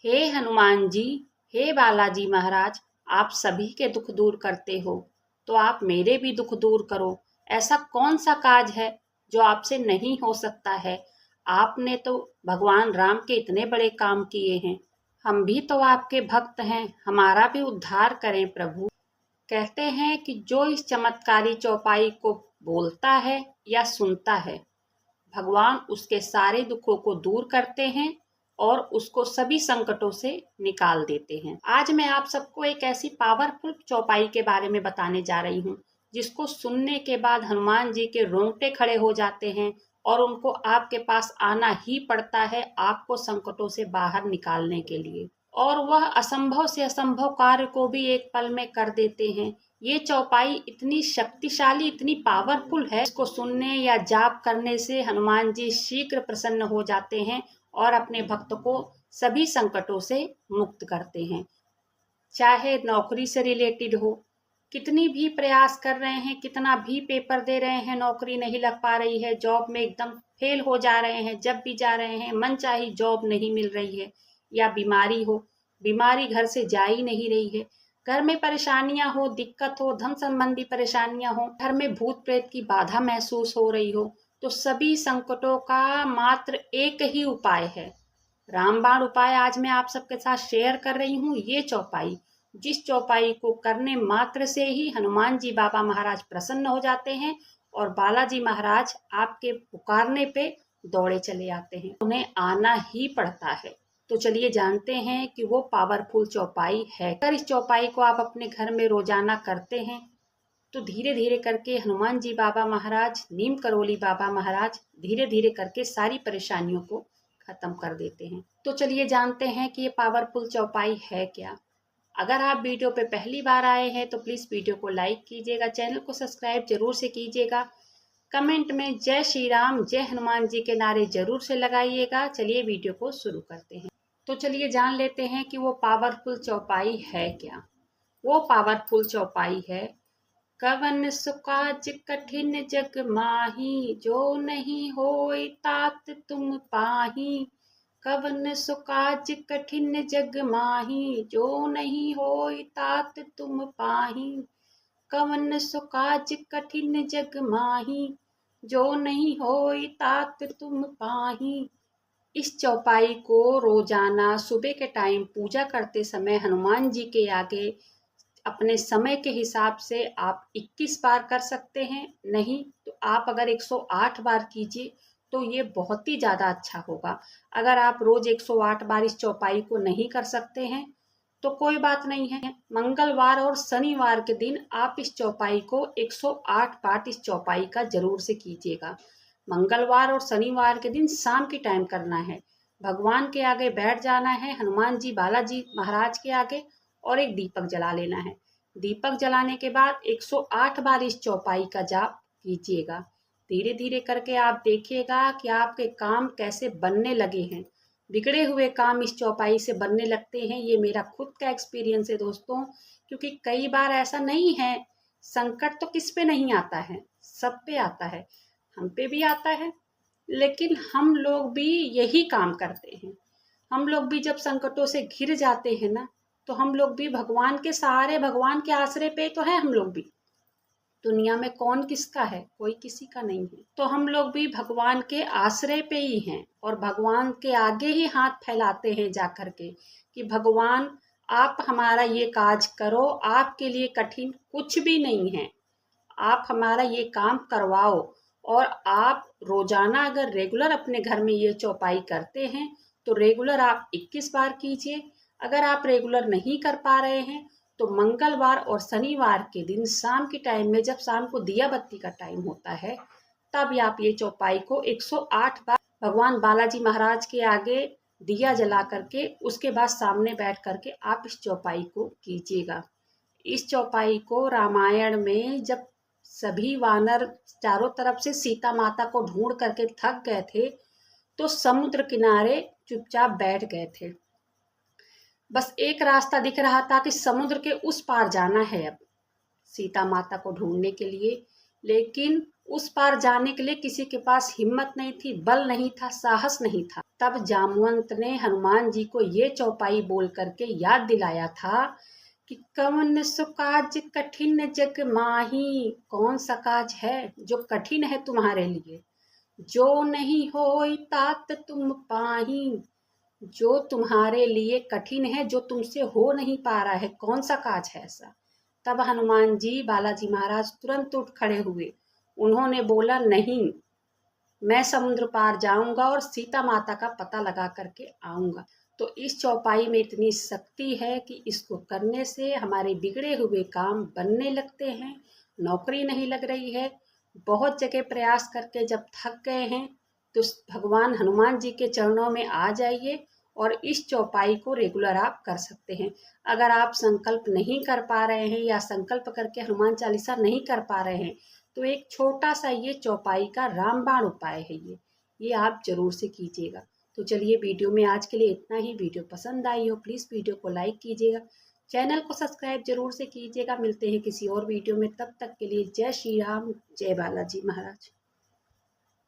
हे हनुमान जी, हे बालाजी महाराज, आप सभी के दुख दूर करते हो, तो आप मेरे भी दुख दूर करो। ऐसा कौन सा काज है जो आपसे नहीं हो सकता है? आपने तो भगवान राम के इतने बड़े काम किए हैं, हम भी तो आपके भक्त हैं, हमारा भी उद्धार करें प्रभु। कहते हैं कि जो इस चमत्कारी चौपाई को बोलता है या सुनता है, भगवान उसके सारे दुखों को दूर करते हैं और उसको सभी संकटों से निकाल देते हैं। आज मैं आप सबको एक ऐसी पावरफुल चौपाई के बारे में बताने जा रही हूँ, जिसको सुनने के बाद हनुमान जी के रोंगटे खड़े हो जाते हैं और उनको आपके पास आना ही पड़ता है आपको संकटों से बाहर निकालने के लिए। और वह असंभव से असंभव कार्य को भी एक पल में कर देते हैं। ये चौपाई इतनी शक्तिशाली, इतनी पावरफुल है, इसको सुनने या जाप करने से हनुमान जी शीघ्र प्रसन्न हो जाते हैं और अपने भक्त को सभी संकटों से मुक्त करते हैं। चाहे नौकरी से रिलेटेड हो, कितनी भी प्रयास कर रहे हैं, कितना भी पेपर दे रहे हैं, नौकरी नहीं लग पा रही है, जॉब में एकदम फेल हो जा रहे हैं, जब भी जा रहे हैं मनचाही जॉब नहीं मिल रही है, या बीमारी हो, बीमारी घर से जा ही नहीं रही है, घर में परेशानियां हो, दिक्कत हो, धन संबंधी परेशानियां हो, घर में भूत प्रेत की बाधा महसूस हो रही हो, तो सभी संकटों का मात्र एक ही उपाय है, रामबाण उपाय। आज मैं आप सबके साथ शेयर कर रही हूँ ये चौपाई, जिस चौपाई को करने मात्र से ही हनुमान जी बाबा महाराज प्रसन्न हो जाते हैं और बालाजी महाराज आपके पुकारने पे दौड़े चले आते हैं, उन्हें आना ही पड़ता है। तो चलिए जानते हैं कि वो पावरफुल चौपाई है। अगर इस चौपाई को आप अपने घर में रोजाना करते हैं तो धीरे धीरे करके हनुमान जी बाबा महाराज, नीम करोली बाबा महाराज धीरे धीरे करके सारी परेशानियों को खत्म कर देते हैं। तो चलिए जानते हैं कि ये पावरफुल चौपाई है क्या। अगर आप वीडियो पे पहली बार आए हैं तो प्लीज वीडियो को लाइक कीजिएगा, चैनल को सब्सक्राइब जरूर से कीजिएगा, कमेंट में जय श्री राम, जय हनुमान जी के नारे जरूर से लगाइएगा। चलिए वीडियो को शुरू करते हैं। तो चलिए जान लेते हैं कि वो पावरफुल चौपाई है क्या। वो पावरफुल चौपाई है, कवन सु काज कठिन जग माही, जो नहीं होय तात तुम पाही। कवन सु काज कठिन जग माही, जो नहीं होय तात तुम पाही। कवन सु काज कठिन जग माही, जो नहीं होय तात तुम पाही। इस चौपाई को रोजाना सुबह के टाइम पूजा करते समय हनुमान जी के आगे अपने समय के हिसाब से आप 21 बार कर सकते हैं, नहीं तो आप अगर 108 बार कीजिए तो ये बहुत ही ज़्यादा अच्छा होगा। अगर आप रोज 108 बार इस चौपाई को नहीं कर सकते हैं तो कोई बात नहीं है, मंगलवार और शनिवार के दिन आप इस चौपाई को 108 बार इस चौपाई का जरूर से कीजिएगा। मंगलवार और शनिवार के दिन शाम की टाइम करना है, भगवान के आगे बैठ जाना है, हनुमान जी बालाजी महाराज के आगे, और एक दीपक जला लेना है। दीपक जलाने के बाद 108 बार इस चौपाई का जाप कीजिएगा। धीरे धीरे करके आप देखिएगा कि आपके काम कैसे बनने लगे हैं, बिगड़े हुए काम इस चौपाई से बनने लगते हैं। ये मेरा खुद का एक्सपीरियंस है दोस्तों, क्योंकि कई बार ऐसा नहीं है, संकट तो किस पे नहीं आता है, सब पे आता है, हम पे भी आता है, लेकिन हम लोग भी यही काम करते हैं। हम लोग भी जब संकटों से घिर जाते हैं ना, तो हम लोग भी भगवान के सहारे, भगवान के आश्रय पे तो है हम लोग भी। दुनिया में कौन किसका है, कोई किसी का नहीं है, तो हम लोग भी भगवान के आश्रय पे ही हैं और भगवान के आगे ही हाथ फैलाते हैं जाकर के कि भगवान आप हमारा ये काज करो, आपके लिए कठिन कुछ भी नहीं है, आप हमारा ये काम करवाओ। और आप रोजाना अगर रेगुलर अपने घर में ये चौपाई करते हैं तो रेगुलर आप 21 बार कीजिए। अगर आप रेगुलर नहीं कर पा रहे हैं तो मंगलवार और शनिवार के दिन शाम के टाइम में, जब शाम को दिया बत्ती का टाइम होता है, तब आप ये चौपाई को 108 बार भगवान बालाजी महाराज के आगे दिया जला करके, उसके बाद सामने बैठ करके आप इस चौपाई को कीजिएगा। इस चौपाई को रामायण में जब सभी वानर चारों तरफ से सीता माता को ढूंढ करके थक गए थे तो समुद्र किनारे चुपचाप बैठ गए थे। बस एक रास्ता दिख रहा था कि समुद्र के उस पार जाना है अब सीता माता को ढूंढने के लिए, लेकिन उस पार जाने के लिए किसी के पास हिम्मत नहीं थी, बल नहीं था, साहस नहीं था। तब जामवंत ने हनुमान जी को ये चौपाई बोल करके याद दिलाया था कि कवन सो काज कठिन जग माही। कौन सा काज है जो कठिन है तुम्हारे लिए? जो नहीं होई तात तुम पाही। जो तुम्हारे लिए कठिन है, जो तुमसे हो नहीं पा रहा है, कौन सा काज है ऐसा? तब हनुमान जी, बालाजी महाराज तुरंत उठ खड़े हुए। उन्होंने बोला, नहीं, मैं समुद्र पार जाऊंगा और सीता माता का पता लगा करके आऊंगा। तो इस चौपाई में इतनी शक्ति है कि इसको करने से हमारे बिगड़े हुए काम बनने लगते हैं, नौकरी नहीं लग रही है। बहुत जगह प्रयास करके जब थक गए हैं तो भगवान हनुमान जी के चरणों में आ जाइए और इस चौपाई को रेगुलर आप कर सकते हैं। अगर आप संकल्प नहीं कर पा रहे हैं या संकल्प करके हनुमान चालीसा नहीं कर पा रहे हैं तो एक छोटा सा ये चौपाई का रामबाण उपाय है ये आप जरूर से कीजिएगा। तो चलिए, वीडियो में आज के लिए इतना ही। वीडियो पसंद आई हो प्लीज़ वीडियो को लाइक कीजिएगा, चैनल को सब्सक्राइब जरूर से कीजिएगा। मिलते हैं किसी और वीडियो में, तब तक के लिए जय श्री राम, जय बालाजी महाराज।